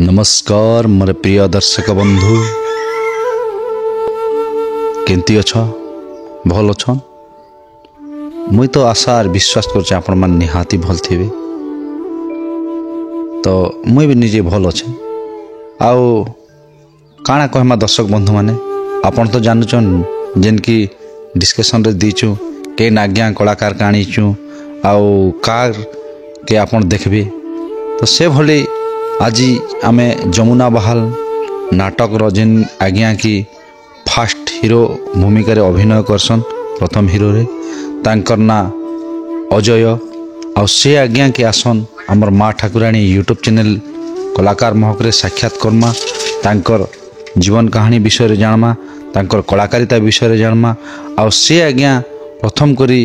नमस्कार मोर प्रिय दर्शक बंधु केंती अछ भल अछन मुई तो आशा और विश्वास कर आपण मान निहाती भल थिबे तो मुई भी निजे भल अच्छे आउ काना कहमा दर्शक बंधु माने आपण तो जानुचन जेन की डिस्कशन रे दीचु के आज्ञा कलाकार काणीचु आउ कार के आपण देखबे तो से भली आज आमे जमुना बहाल नाटक जेन आज्ञा की फास्ट हीरो भूमिका रे अभिनय करसन प्रथम हीरो रे तांकर ना अजय आ से आज्ञा के आसन हमर माँ ठाकुराणी यूट्यूब चैनल कलाकार महक रे साक्षात करमा तांकर जीवन कहानी विषय रे जानमा तांकर कलाकारिता विषय रे जानमा आ से आज्ञा प्रथम करी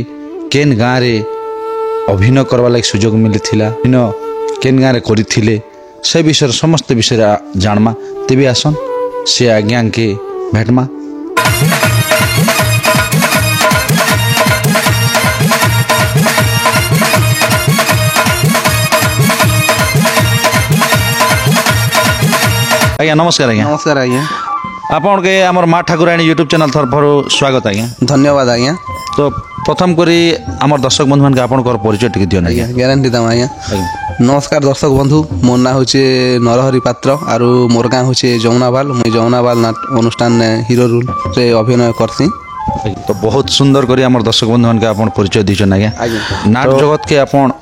केन गाँ रे अभिनय करवा लाग सुजोग मिलिथिला केन गाँ रे करिथिले से विषय समस्त विषय जानमा तेबे आसन से आज्ञा के भेटमा आज्ञा नमस्कार आज्ञा नमस्कार आज्ञा आपन के हमर माँ ठाकुराणी यूट्यूब चैनल तरफ स्वागत आज्ञा धन्यवाद आज्ञा तो प्रथम करी हमर दर्शक बंधु मान के आपन कर परिचय टिक दियो आज्ञा ग्यारंटी दम आज्ञा नमस्कार दर्शक बंधु मोर ना होचे नरहरि पात्र आरु मोर गाँ होचे जमुनाबाल मुई जमुनाबाल अनुष्ठान हीरो रोल रे अभिनय करसी तो बहुत सुंदर करी हमर दर्शक बंधु मान के आपन परिचय दिछन आज्ञा नाट जगत के आपन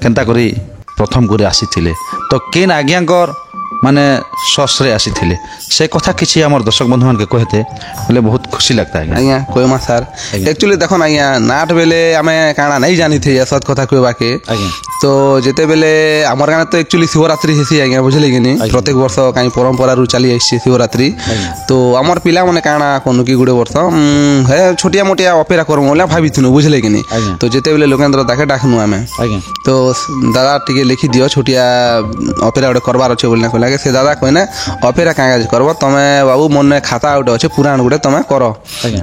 केनता करी प्रथम करी आसीथिले तो केन आज्ञाकर माने सस रे आसीथिले से कथा किछि हमर दर्शक बंधु मान के कहते बोले बहुत खुशी लगता है आज्ञा कोयमा सर एक्चुअली देखो आज्ञा नाट बेले आमे काना नहीं जानी थे सत कथा कहबा के तो जेते बेले हमर गाना तो एक्चुअली शिवरात्रि हेसी आज्ञा बुझले कि नहीं प्रत्येक वर्ष काई परंपरा रु चली आइछि शिवरात्रि तो हमर पिला माने काना कोनु की गुडे वर्ष हे छोटिया मोटिया ऑपेरा करम बोला भाबिथुनु बुझले कि नहीं तो जेते बेले लोकेंद्र दाके डाकनु आमे तो दादा टिके लिखि दियो छोटिया ऑपेरा गुडे करबार अछि बोलना कहला से दादा कहना ऑपेरा कागज करबो तमे बाबू मन में खाता गुटे अछि पुराण गुटे तमे करो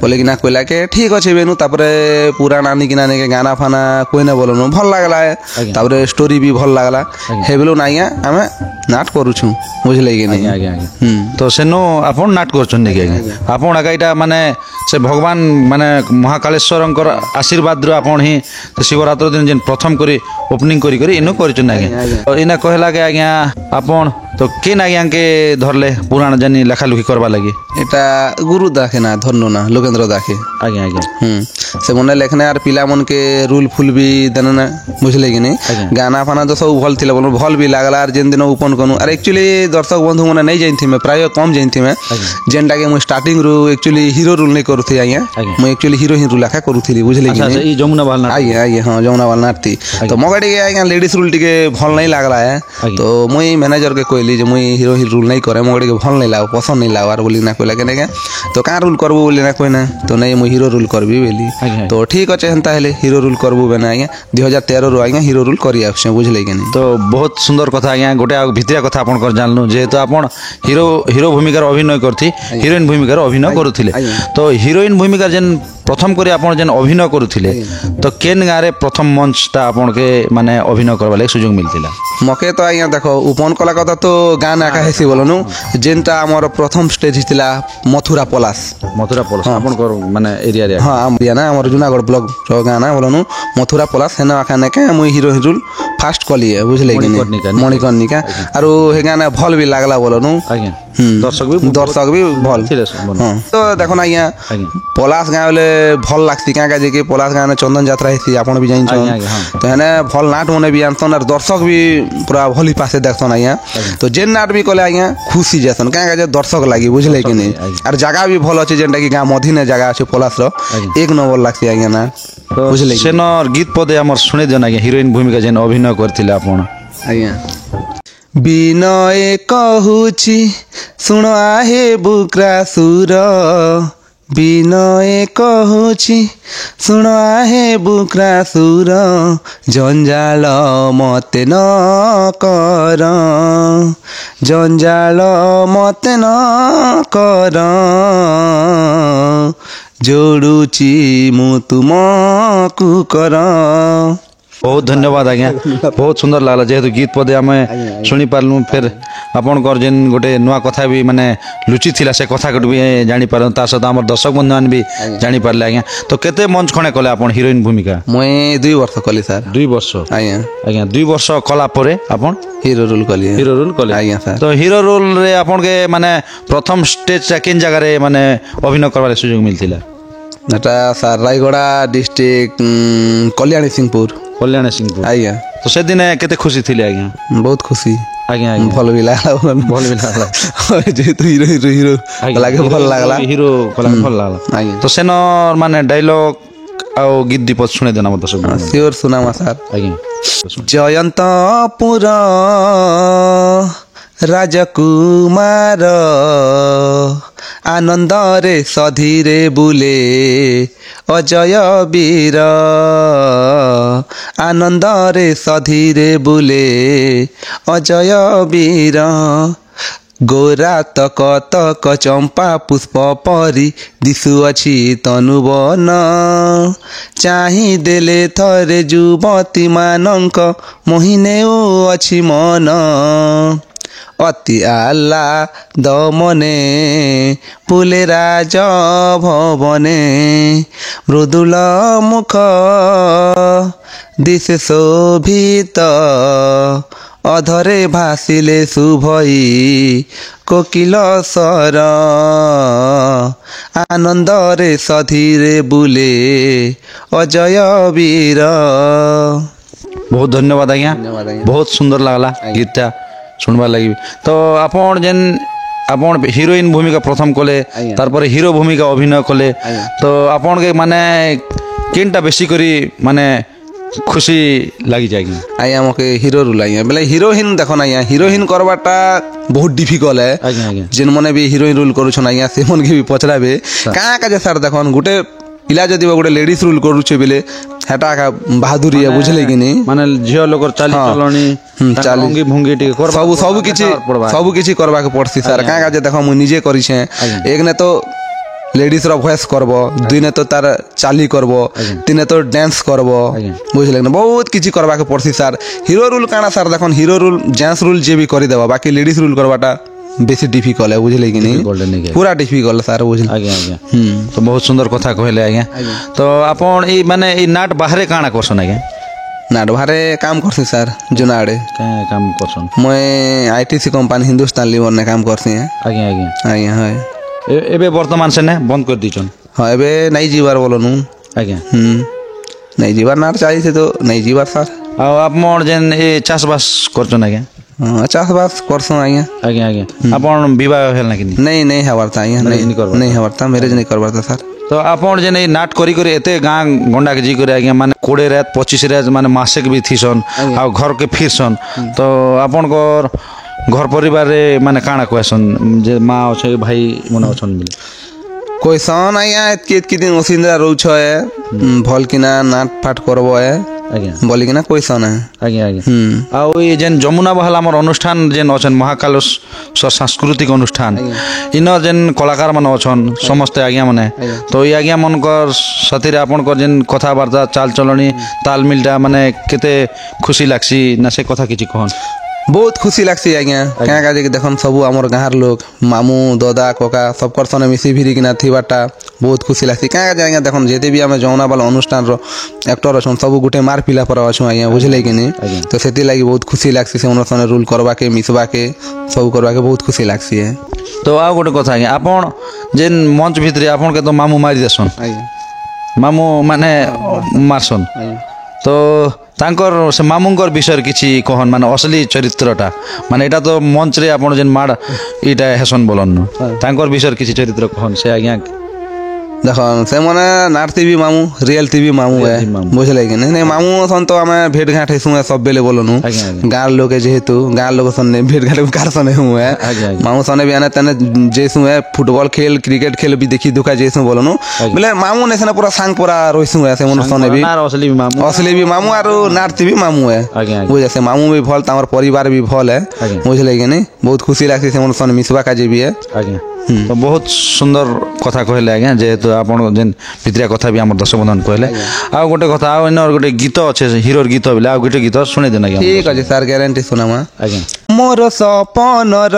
बोले कि ना कहला के ठीक अछि बेनु तापरे पुराण आनी कि ना के गाना फाना कोइना बोलनु भल लागला तापरे स्टोरी भी भल लागला हेबेलो नाइया हमें नाट करूछु बुझले कि नहीं तो सेनो आपन नाट करछन ने के आपन आगाइटा माने से भगवान माने महाकालेश्वरंकर आशीर्वाद रो आपन ही शिवरात्रि दिन जेन प्रथम करी ओपनिंग करी इनो करछन आज्ञा इना कहला के आज्ञा आपन तो केन आज्ञा के धरले पुराण जानी लेखा लुखी करबा लगी एटा गुरु दाखे ना धरनो ना लोकेंद्र दाखे आज्ञा आज्ञा से मने लेखने यार पिला मन के रूल फुल भी देना ना बुझले कि नहीं गाना फाना तो सब भल थिला बोल भल भी लागला आर जेन दिन ओपन कनु आर एक्चुअली दर्शक बंधु मने नहीं जानथि मैं प्राय कम जानथि मैं जेनटा के मु स्टार्टिंग रु एक्चुअली हीरो रोल नहीं करूथि आज्ञा मु एक्चुअली हीरो लेखा करूथिली बुझले कि नहीं ई जमुना वाल नाट आज्ञा आज्ञा हां जमुना वाल नाट थी तो मगाडी के आज्ञा लेडीज रूल टिके भल नहीं लागला है तो मुई मैनेजर के कहली जे मुई हीरो रूल नहीं करे मगाडी के भल नहीं लाग पसंद नहीं लाग आर बोली ना कहला के तो का रूल करबो बोली ना कहना तो नहीं मु हीरो रूल करबी बोली तो ठीक अच्छे हेन्ता हेले हीरो रूल करबू बेना आज्ञा 2013 रु आज्ञा हीरो रूल करी आछे बुझले कि नहीं तो बहुत सुंदर कथा आज्ञा गोटे भितरिया कथा आपन कर जानलु जेहेतु आपन हीरो भूमिका अभिनय करथि हीरोइन भूमिका अभिनय करूथिले तो हीरोइन भूमिका जेन प्रथम करी आपन जेन अभिनय करूथिले तो केन गाँ रे प्रथम मंच ता आपन के माने अभिनय करबा ले सुजोग मिलतिला मके तो आज्ञा देखो उपन कला कथा तो गाना आका हेसी बोलनु जेनटा हमर प्रथम स्टेज हितिला मथुरा पलास आपन कर माने एरिया रे हां एरिया ना हमर जुनागढ़ ब्लॉक रो गाना बोलनु मथुरा पलास हेना आका ने के मुई हीरो हिरुल फास्ट कली है बुझले कि नहीं मणिकर्णिका आरो हे गाना भल भी लागला बोलनु आज्ञा दर्शक भी भल तो देखो ना आज्ञा पलास गाँ बोले भल लागसी क्या जे के पलास गाँ चंदन यात्रा हेसी आपन भी जाइन तो हेने भल नाट मने भी आनसन और दर्शक भी पूरा भली पासे देखसन आज्ञा तो जेन नाट भी कले आज्ञा खुशी जेसन क्या जे दर्शक लागी बुझले कि नहीं और जगह भी भल अछि जेनटा कि गाँ मधीने जगह अछि पलास रो एक नंबर लागसी आज्ञा ना बुझले सेनर गीत पदे हमर सुने देना आज्ञा हीरोइन भूमिका जेन अभिनय करथिले आपन आज्ञा विनय कहुछि सुन आहे बुक्रा सुर विनय कहुछि सुन आहे बुक्रा सुर जंजाल मते न कर जंजाल मते न कर जोड़ुछि मु तुमकु कर बहुत धन्यवाद आज्ञा बहुत सुंदर लागला जेहेतु गीत पदे आम शुणी पार्लु फिर आपणकर जेन गोटे नुआ कथा भी माने लुचि थिला से कथा को भी जानी पारन ता सहित हमर दर्शक बंधु मान भी जानी पारले आज्ञा तो केते मंच खणे कले आपण हीरोइन भूमिका मुई 2 वर्ष कली सर 2 वर्ष आज्ञा आज्ञा 2 वर्ष कला परे आपण हीरो रोल कली हीरो रोल कले आज्ञा सर तो हीरो रोल रे आपण के माने प्रथम स्टेज किन जगह रे माने अभिनय करबार सुयोग मिलतिला एटा सर रायगड़ा डिस्ट्रिक्ट कल्याणी सिंहपुर आज्ञा तो से दिन केते खुशी थिले आज्ञा बहुत खुशी आज्ञा भल भी लागला भल भी लागला जेतु हीरो लागे भल लागला हीरो कला भल लागला आज्ञा तो सेनो माने डायलॉग आउ गीत दीपत सुने देना मत सब श्योर सुनामा सर आज्ञा जयंतपुर राजकुमार आनंद रे सधीरे बुले अजय वीर आनंद रे सधीरे बुले अजय वीर गोरा तक तक चंपा पुष्प परी दिशुअछि तनुवन चाहि देले थरे युवती मानक मोहिने अछि मन अति आला दमने पुले राज भवने मृदुल मुख दिशे शोभित अधरे भासिले शुभई कोकिल स्वर आनंद रे सधीरे बुले अजय वीर बहुत धन्यवाद आज्ञा बहुत सुंदर लागला गीतटा सुनबार लगी तो आपण जेन आपण हीरोइन भूमिका प्रथम कले तार पर हीरो भूमिका अभिनय कले तो आपण के माने केनटा बेसी करी माने खुशी लगी जाएगी आया मके हीरो रोल आया बेले हीरोइन देखो ना आया हीरोइन करबाटा बहुत डिफिकल्ट है आज्ञा आज्ञा जिन मने भी हीरोइन रोल करूछन आया से मन के भी पचराबे का का जे सर देखन गुटे पिला जदि गोटे लेडीज रोल करूछे बेले हेटा का बहादुरी है बुझले कि नहीं माने झियो लोकर चाली चलणी चालंगी भुंगी टी कर सब किछि करबा के पड़सी सर का का जे देखो मु निजे करी छे एक ने तो लेडीज रो वॉइस करबो दुई ने तो तार चाली करबो तीन ने तो डांस करबो बुझले ना बहुत किछि करबा के पड़सी सर हीरो रोल काना सर देखन हीरो रोल जेंट्स रोल जे भी करि देबा बाकी लेडीज रोल करबाटा बेसी डिफिकल्ट है बुझले कि नहीं पूरा डिफिकल्ट सर बुझले आज्ञा आज्ञा तो बहुत सुंदर कथा कहले आज्ञा तो आपण ई माने ई नाट बाहरे काना करसन आज्ञा नाट बाहरे काम करसी सर जुनाड़े काम करसन मैं आईटीसी कंपनी हिंदुस्तान लीवर ने काम करसी है आज्ञा आज्ञा आज्ञा है एबे वर्तमान से ने बंद कर दीचन हां एबे नहीं जीवार बोलनु आज्ञा नहीं जीवार नाट चाहिए से तो नहीं जीवार सर आ आप मोर जेन ए चाष बास करछन आज्ञा हां चाष बास करछन आज्ञा आज्ञा आज्ञा आपण विवाह हेल ना कि नहीं नहीं हवरता आज्ञा नहीं हवरता मैरिज नहीं करबरता सर तो आपण जेन नाट करी करी एते गाँ गंडा के जी करे आज्ञा माने 20 रात 25 रात माने मासिक भी थीसन आ घर के फिरसन तो आपण को घर परिवार रे माने काना कहसन जे माँ अछि भाई मने अछन मिले कोई सन आया एतके दिन ओसिंद्रा रहू है भल किना नाट फाट करबो है आज्ञा बोली किना कोई सन है आज्ञा आज्ञा आ ये जेन जमुना बहल हमर अनुष्ठान जेन अछन महाकाल सांस्कृतिक अनुष्ठान इन जेन कलाकार मन अछन समस्त आज्ञा माने तो ये आज्ञा मन कर साथी रे आपन कर जेन कथा वार्ता चाल चलनी तालमिलटा माने केते खुशी लागसी ना से कथा किछि कहन बहुत खुशी लागसी आज्ञा क्या का जे देखन सब हमर गाँर लोग मामू दादा कोका सब कर सने मिसी भिरी किना थीबाटा बहुत खुशी लागसी क्या का आज्ञा देखन जेते भी हमें जौना वाला अनुष्ठान रो एक्टर अछन सब गुटे मार पिला पर अछु आज्ञा बुझले कि नहीं तो सेति लागि बहुत खुशी लागसी से अनुष्ठान रोल करबा के मिसबा के सब करबा के बहुत खुशी लागसी है तो आ गोटे कथा आज्ञा आपन जेन मंच भितरे आपन के तो मामू मारी देसन आज्ञा मामू माने मारसन तो तांकर से मामूंकर विषय किछि कहन माने असली चरित्रटा माने एटा तो मंच रे आपण जेन माड इटा हेसन बोलन तांकर विषय किछि चरित्र कहन से आज्ञा देखन से मने नाट टीवी मामू रियल टीवी मामू है बुझले कि नहीं मामू सन तो हमें भेट घाट हेसु सब बेले बोलनु गाँव लोग जेहेतु गाँव लोग सने भेट घाट कार सने हुए मामू सने भी आने तने जेसु है फुटबॉल खेल क्रिकेट खेल भी देखी दुका जेसु बोलनु बोले मामू ने सने पूरा सांग पूरा रोइसु है से मन सने भी असली भी मामू आरो नाट टीवी मामू है बुझे से मामू भी भल तामर परिवार भी भल है बुझले कि नहीं बहुत खुशी लागसी से मन सने मिसवा का जे भी है ତ ବହୁତ ସୁନ୍ଦର କଥା କହିଲେ ଆଜ୍ଞା ଯେହେତୁ ଆପଣ ଯେନ୍ ଭିତରିଆ କଥା ବି ଆମର ଦର୍ଶକ ବନ୍ଧୁ କହିଲେ ଆଉ ଗୋଟେ କଥା ଆଉ ଇନର ଗୋଟେ ଗୀତ ଅଛେ ହିରୋର ଗୀତ ବୋଲେ ଆଉ ଗୋଟେ ଗୀତ ଶୁଣେଇ ଦେନ ଆଜ୍ଞା ଠିକ ଅଛି ସାର୍ ଗ୍ୟାରେଣ୍ଟି ଶୁଣାମା ଆଜ୍ଞା ମୋର ସପନର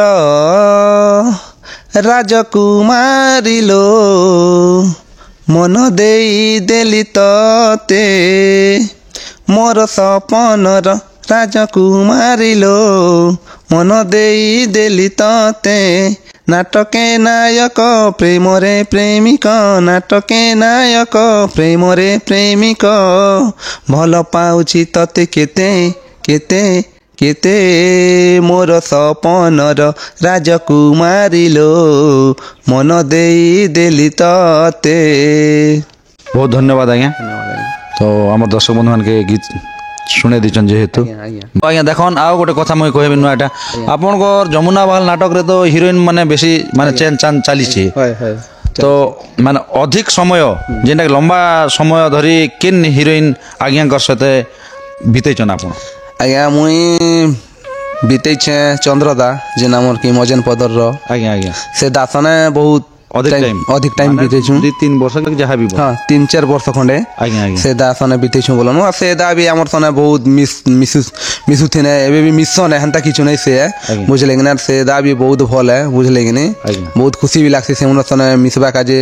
ରାଜକୁମାରୀ ଲୋ ମନ ଦେଇ ଦେଲି ତତେ ମୋର ସପନର ରାଜକୁମାରୀ ଲୋ ମନ ଦେଇ ଦେଲି ତତେ ନାଟକେ ନାୟକ ପ୍ରେମରେ ପ୍ରେମିକ ନାଟକେ ନାୟକ ପ୍ରେମରେ ପ୍ରେମିକ ଭଲ ପାଉଛି ତତେ କେତେ କେତେ କେତେ ମୋର ସପନର ରାଜକୁମାରୀ ଲୋ ମନ ଦେଇ ଦେଲି ତତେ ବହୁତ ଧନ୍ୟବାଦ ଆଜ୍ଞା ତ ଆମର ଦର୍ଶକ ବନ୍ଧୁ ମାନକେ ଗୀତ ଶୁଣେଇ ଦେଇଛନ୍ ଯେହେତୁ ଆଜ୍ଞା ଦେଖନ୍ ଆଉ ଗୋଟେ କଥା ମୁଇଁ କହିବି ନୂଆ ଏଟା ଆପଣଙ୍କର ଯମୁନା ବାହାଲ ନାଟକରେ ତ ହିରୋଇନ ମାନେ ବେଶୀ ମାନେ ଚେନ୍ ଚାନ୍ ଚାଲିଛି ତ ମାନେ ଅଧିକ ସମୟ ଯେନ୍ଟାକି ଲମ୍ବା ସମୟ ଧରି କେନ୍ ହିରୋଇନ ଆଜ୍ଞାଙ୍କର ସହିତ ବିତେଇଛନ୍ ଆପଣ ଆଜ୍ଞା ମୁଇଁ ବିତେଇଛେ ଚନ୍ଦ୍ରଦା ଯେନ୍ ଆମର କି ମଜେନ ପଦରର ଆଜ୍ଞା ଆଜ୍ଞା ସେ ଦାସନେ ବହୁତ ଅଧିକ ଟାଇମ ବିତେଇଛୁ 2-3 ବର୍ଷ ଯାହା ବି ହଁ 3-4 ବର୍ଷ ଖଣ୍ଡେ ଆଜ୍ଞା ଆଜ୍ଞା ସେ ଦା ସନେ ବିତେଇଛୁ ବୋଲनु ଆଉ ସେ ଦା ବି ଆମର ସନେ ବହୁତ ମିଶୁଥିନେ ଏବେ ବି ମିଶନେ ହେନ୍ତା କିଛି ନାହିଁ ସେ ବୁଝଲେ କି ନା ସେ ଦା ବି ବହୁତ ଭଲ ହେ ବୁଝଲେ କି ନି ବହୁତ ଖୁସି ବି ଲାଗସି ସେ ମନ ସନେ ମିଶବା କାଜେ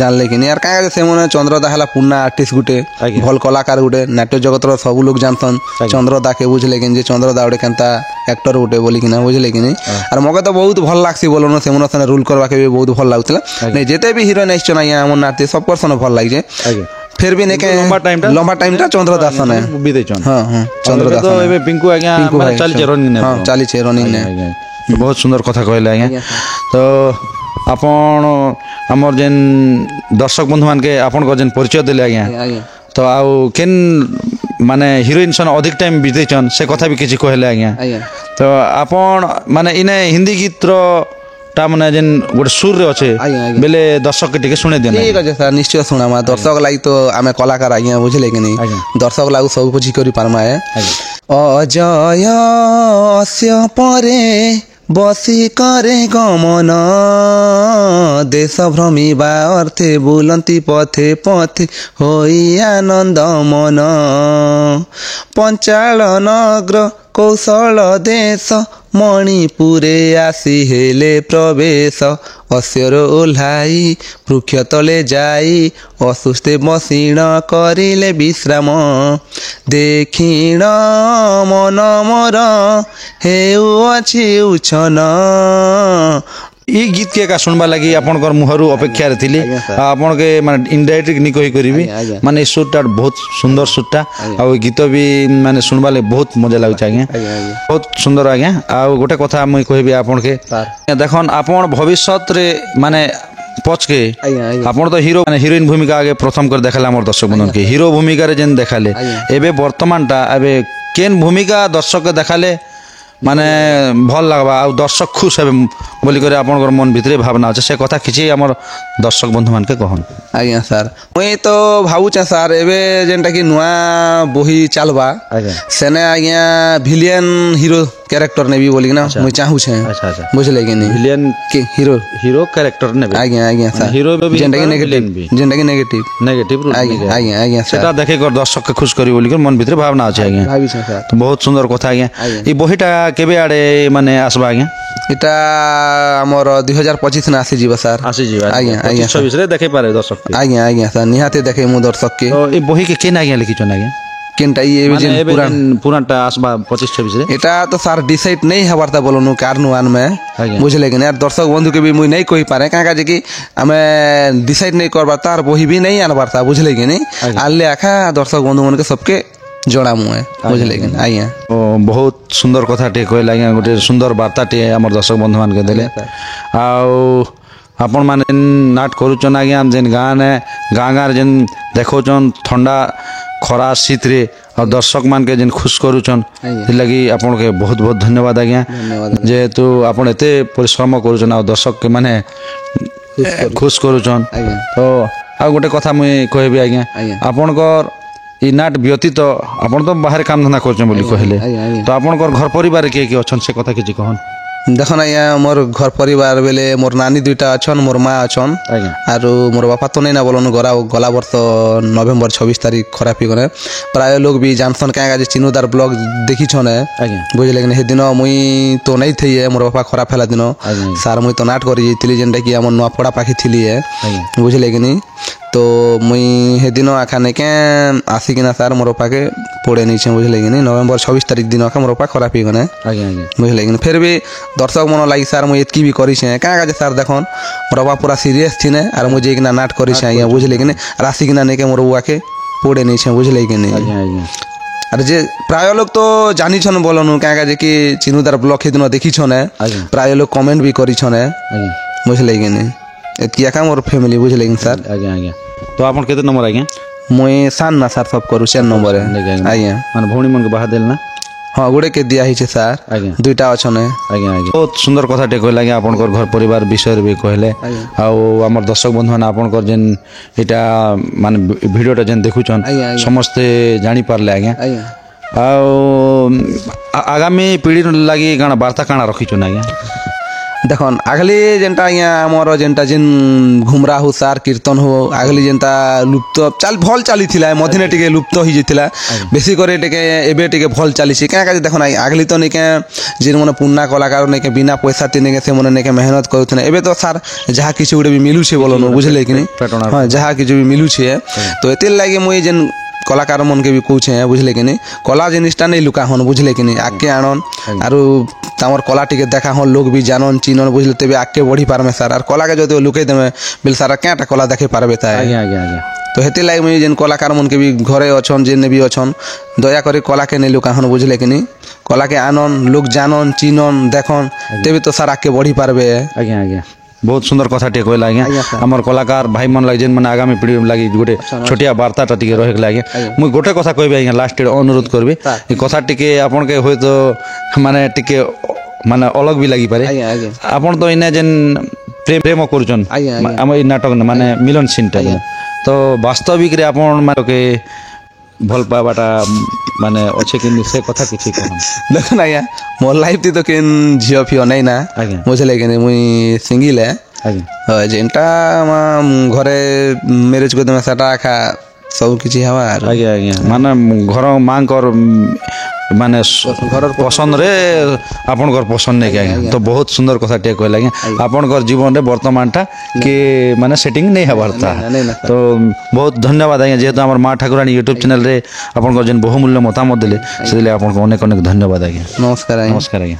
ଜାଣିଲେ କି ନି আর কাঁ ସେ মনে চন্দ্রদা হেলা পুনা আর্টিস্ট গুটে ভাল কলাকার গুটে নাট্য জগতর সবু লোক জানতন চন্দ্রদাকে বুঝলে কি যে চন্দ্রদা গোটে কেনতা एक्टर गुटे बोली कि ना बुझले कि नहीं और मगे तो बहुत भल लागसी बोलन से मन सने रूल करवा के भी बहुत भल लागुतला नहीं जेते भी हीरोइन आइछन आया हमर नाते सब पर्सन भल लाग जे फिर भी ने के लंबा टाइम टा चंद्रदास ने बिदेचन हां हां चंद्रदास तो एबे पिंकू आज्ञा माने चली जे रनिंग ने हां चली छे रनिंग ने बहुत सुंदर कथा कहले आज्ञा तो आपण हमर जेन दर्शक बंधु मान के आपण को जेन परिचय देले आज्ञा तो आउ केन माने हिरोइन सन अधिक टाइम बितेचन से कथा भी किछि कहले आज्ञा तो आपण माने इने हिंदी गीत रो ता माने जेन गोटे सुर रे अछे बेले दर्शक के टिके सुने देना ठीक है सर निश्चय सुनामा दर्शक लागि तो आमे कलाकार आज्ञा बुझले कि नहीं दर्शक लागु सब कुछ करि पारमा है अजय अस्य परे बसी करे गमन देश भ्रमिबा अर्थे बुलंती पथे पथे होई आनंद मन पंचाल नगर कौशल देश मणिपुरे आसी हेले प्रवेश अस्यर ओह्लाई वृक्ष तले जाई असुस्थे बसिण करिले विश्राम देखिण मन मोर हेउ अछि उछन ई गीत के का सुनबा लगी आपनकर मुहरु अपेक्षा रे थिली आपन के माने इनडायरेक्ट नि कहि करिवि माने सुरटा बहुत सुंदर सुरटा आ गीत भी माने सुनबा ले बहुत मजा लागै छै आज्ञा बहुत सुंदर आज्ञा आ गोटे कथा मुई कहबी आपन के देखन आपन भविष्यत रे माने पछ के आपन तो हीरो माने हीरोइन भूमिका आगे प्रथम कर देखाले हमर दर्शक बंधु के हीरो भूमिका रे जेन देखाले एबे वर्तमान ता एबे केन भूमिका दर्शक के देखाले माने भल लागबा आ दर्शक खुश हेबे बोली करे आपनकर मन भितरे भावना আছে से कथा किछि हमर दर्शक बंधु मान के कहन आज्ञा सर मुई तो भावु छ सर एबे जेनटा कि नुआ बोही चलबा सेने आज्ञा विलेन हीरो कैरेक्टर ने भी बोली ना मुई चाहू छ अच्छा अच्छा बुझले कि नहीं विलेन के हीरो कैरेक्टर ने आज्ञा आज्ञा सर हीरो भी जेनटा कि नेगेटिव आज्ञा सेटा देखे कर दर्शक के खुश करी बोली कर मन भितरे भावना আছে आज्ञा भावी छ सर तो बहुत सुंदर कथा आज्ञा ई बोहीटा केबे आडे माने आसबा आज्ञा इटा हमर 2025 ने आसी जीवा सर आसी जीवा आज्ञा आज्ञा 26 रे देखे पारे दर्शक के आज्ञा सर निहाते देखे मु दर्शक के तो ए बोही के केन आज्ञा लिखिछन आज्ञा केनटा ई एबे पुरानटा आसबा 25-26 रे एटा तो सर डिसाइड नहीं हबारता बोलनु कारनुआन में बुझले कि यार दर्शक बंधु के भी मुई नहीं कहि पारे काका जे कि हमें डिसाइड नहीं करबा तार बोही भी नहीं आनबारता बुझले कि नहीं आले आखा दर्शक बंधु मन के सबके जोड़ा मुए बुझले कि आज्ञा ओ बहुत सुंदर कथा टे कहला आज्ञा गोटे सुंदर वार्ता टे हमर दर्शक बंधु मान के देले आ आपण माने नाट करूचन आज्ञा जेन गाँ जेन देखोचन ठंडा खरा शीत रे और दर्शक मान के जेन खुश करूचन लगी आपण के बहुत बहुत धन्यवाद आज्ञा जेहेतु आपण एते परिश्रम करूचन और दर्शक के माने खुश करूचन तो आ गोटे कथा मुई कहबी आज्ञा आपनकर ई नाट व्यतीत आपण तो बाहर काम धंधा करछन बोली कहले तो आपनकर घर परिवार के अछन से कथा किछि कहन দেখুন আজ্ঞা মোর ঘর পরিবার বেলে মোর নানি দুইটা অছন মোর মা অছন আজ্ঞা আর মোর বাপা তো নেই না বলুন গলা বর্ষ নভেম্বর 26 তারিখ খরাপ হয়ে প্রায় লোক বি জানসন কাঁ যে চিনুদার ব্লগ দেখিছন আজ্ঞা বুঝলে কি সেদিন মুই তো নেই থইয়ে মোর বাপা খরাপ হেলা দিন আজ্ঞା ସାର୍ ମୁଇଁ ତ ନାଟ କରି ଯାଇଥିଲି ଯେନ୍ଟା କି ଆମର ନୂଆପଡ଼ା ପାଖେ ଥିଲି ଆଜ୍ଞା ବୁଝିଲେ କି ନି ତ ମୁଇଁ ସେଦିନ ଆଖା ନେଇକେ ଆସିକିନା ସାର୍ ମୋର ପାଖେ ପଡ଼େଇ ନେଇଛେ ବୁଝିଲେ କି ନି ନଭେମ୍ବର 26 ତାରିଖ ଦିନ ଆଖା ମୋର ପାଖ ଖରାପ ହେଇଗନେ ଆଜ୍ଞା ଆଜ୍ଞା ବୁଝିଲେ କି ନି ଫେର୍ ବି ଦର୍ଶକ ମନ ଲାଗି ସାର୍ ମୁଇଁ ଏତ୍କି ବି କରିଛେ କାଁ କାଜେ ସାର୍ ଦେଖନ୍ ମୋର ବାପା ପୁରା ସିରିୟସ୍ ଥିନେ ଆର୍ ମୁଇଁ ଯାଇକିନା ନାଟ କରିଛେ ଆଜ୍ଞା ବୁଝିଲେ କି ନି ଆର୍ ଆସିକିନା ନେଇକେ ମୋର ବୁଆକେ ପଡ଼େଇ ନେଇଛେ ବୁଝିଲେ କି ନି ଆଜ୍ଞା ଆଜ୍ଞା আর যে প্রায় লোক তো জানিছন বলনু কাঁ যে কি চিনুদার ব্লগ সেদিন দেখিছনে আজ্ঞা প্রায় লোক কমেন্ট ବି କରିଛନେ ଆଜ୍ଞା ବୁଝିଲେ କି ନି ଏତ୍କି ଏକା ମୋର ଫ୍ୟାମିଲି ବୁଝିଲେ କି ସାର୍ ଆଜ୍ଞା ଆଜ୍ଞା ତ ଆପଣ କେତେ ନମ୍ବର ଆଜ୍ଞା ମୁଇଁ ସାନ୍ ନା ସାର୍ ସବ୍ କରୁ 4 ନମ୍ବରରେ ଆଜ୍ଞା ମାନେ ଭଉଣୀ ମାନଙ୍କୁ ବାହା ଦେଲେ ନା ହଁ ଗୋଟେ କେ ଦିଆ ହେଇছে ସାର୍ ଆଜ୍ଞା ଦୁଇଟା ଅଛନେ ଆଜ୍ଞା ଆଜ୍ଞା ବହୁତ ସୁନ୍ଦର କଥାଟେ କହିଲେ ଆଜ୍ଞା ଆପଣଙ୍କର ଘର ପରିବାର ବିଷୟରେ ବି କହିଲେ ଆଉ ଆମର ଦର୍ଶକ ବନ୍ଧୁମାନେ ଆପଣଙ୍କର ଯେନ୍ ଏଇଟା ମାନେ ଭିଡ଼ିଓଟା ଯେନ୍ ଦେଖୁଛନ୍ ଆଜ୍ଞା ଆଜ୍ଞା ସମସ୍ତେ ଜାଣିପାରିଲେ ଆଜ୍ଞା ଆଜ୍ଞା ଆଉ ଆଗାମୀ ପିଢ଼ି ଲାଗି କାଣା ବାର୍ତ୍ତା କାଣା ରଖିଛନ୍ ଆଜ୍ଞା ଦେଖନ୍ ଆଗଲି ଯେନ୍ଟା ଆଜ୍ଞା ଆମର ଯେନ୍ଟା ଯେନ୍ ଘୁମରା ହଉ ସାର୍ କୀର୍ତ୍ତନ ହଉ ଆଗଲି ଯେନ୍ତା ଲୁପ୍ତ ଭଲ ଚାଲିଥିଲା ମଝିରେ ଟିକେ ଲୁପ୍ତ ହେଇଯାଇଥିଲା ବେଶୀ କରି ଟିକେ ଏବେ ଟିକେ ଭଲ ଚାଲିଛି କାଁ କାଜି ଦେଖନ୍ ଆଗଲି ତ ନେଇକେ ଯେନ୍ ମାନେ ପୁରୁଣା କଳାକାର ନେଇକେ ବିନା ପଇସା ନେଇକେ ସେମାନେ ନେଇକେ ମେହନତ କରୁଥିଲେ ଏବେ ତ ସାର୍ ଯାହା କିଛି ଗୋଟେ ବି ମିଲୁଛେ ବୋଲନୁ ବୁଝିଲେ କି ନି ହଁ ଯାହା କିଛି ବି ମିଲୁଛେ ତ ଏଥିର୍ ଲାଗି ମୁଇଁ ଯେନ୍ କଳାକାର ମନକେ ବି କହୁଛେ ବୁଝିଲେ କି ନି କଲା ଜିନିଷଟା ନେଇ ଲୁକା ହନ୍ ବୁଝିଲେ କି ନି ଆଗକେ ଆଣନ୍ ଆରୁ ତାମର କଲା ଟିକେ দেখা হন লোক বি জানন চিনন বুঝলে তেবে আগে বড়ি পারবে স্যার আর কলাকে যদি লুকাই দেবে বিল সারা কেঁটা কলা দেখে পারবে তাই আଜ୍ଞା ଆଜ୍ଞା ଆଜ୍ଞା তো হেতি লাগি মুই যেন কলাকার মনকে বি ঘরে অছন যেনে বি অছন দয়া করে কলাকে নেই লুকা হন বুঝলে কি নি কলাকে আনন লোক জানন চিনন দেখন তেবে তো স্যার আগে বড়ি পারবে ଆଜ୍ଞା ଆଜ୍ଞା ବହୁତ ସୁନ୍ଦର କଥାଟିଏ କହିଲେ ଆଜ୍ଞା ଆମର କଳାକାର ଭାଇମାନ ଲାଗି ଯେନ୍ମାନେ ଆଗାମୀ ପିଢ଼ି ଲାଗି ଗୋଟେ ଛୋଟିଆ ବାର୍ତ୍ତାଟା ଟିକେ ରହିଗଲା ଆଜ୍ଞା ମୁଁ ଗୋଟେ କଥା କହିବି ଆଜ୍ଞା ଲାଷ୍ଟ ଅନୁରୋଧ କରିବି ଏ କଥା ଟିକେ ଆପଣକେ ହୁଏତ ମାନେ ଟିକେ ମାନେ ଅଲଗା ବି ଲାଗିପାରେ ଆଜ୍ଞା ଆଜ୍ଞା ଆପଣ ତ ଏଇନା ଯେନ୍ ପ୍ରେମ କରୁଛନ୍ ଆଜ୍ଞା, ଆଜ୍ଞା। ଆମ ଏଇ ନାଟକ ମାନେ ମିଲନ ସିନ୍ଟା ତ ବାସ୍ତବିକରେ ଆପଣ ମାନେ ଭଲ ପାଇବାଟା ମାନେ ଅଛେ କି ସେ କଥା କିଛି କହନ୍ দেখুন আজ্ঞা মোর লাইফ তো কেন ঝিও ফিও নাই না ଆଜ୍ଞା বুঝলে কি নি মুই সিঙ্গিল ଆଜ୍ଞା যেনটা ঘরে ম্যারেজ করে দেবে সেটা একা ସବୁ କିଛି ହେବା ଆରୁ ଆଜ୍ଞା ଆଜ୍ଞା ମାନେ ଘର ମାଙ୍କର ମାନେ ଘରର ପସନ୍ଦରେ ଆପଣଙ୍କର ପସନ୍ଦ ନେଇକି ଆଜ୍ଞା ତ ବହୁତ ସୁନ୍ଦର କଥା ଟିକେ କହିଲେ ଆଜ୍ଞା ଆପଣଙ୍କର ଜୀବନରେ ବର୍ତ୍ତମାନଟା କି ମାନେ ସେଟିଂ ନେଇ ହେବାର ତାହା ତ ବହୁତ ଧନ୍ୟବାଦ ଆଜ୍ଞା ଯେହେତୁ ଆମର ମା ଠାକୁରାଣୀ ୟୁଟ୍ୟୁବ ଚ୍ୟାନେଲରେ ଆପଣଙ୍କର ଯେନ୍ ବହୁମୂଲ୍ୟ ମତାମତ ଦେଲେ ସେଥିଲାଗି ଆପଣଙ୍କୁ ଅନେକ ଅନେକ ଧନ୍ୟବାଦ ଆଜ୍ଞା ନମସ୍କାର ଆଜ୍ଞା ନମସ୍କାର ଆଜ୍ଞା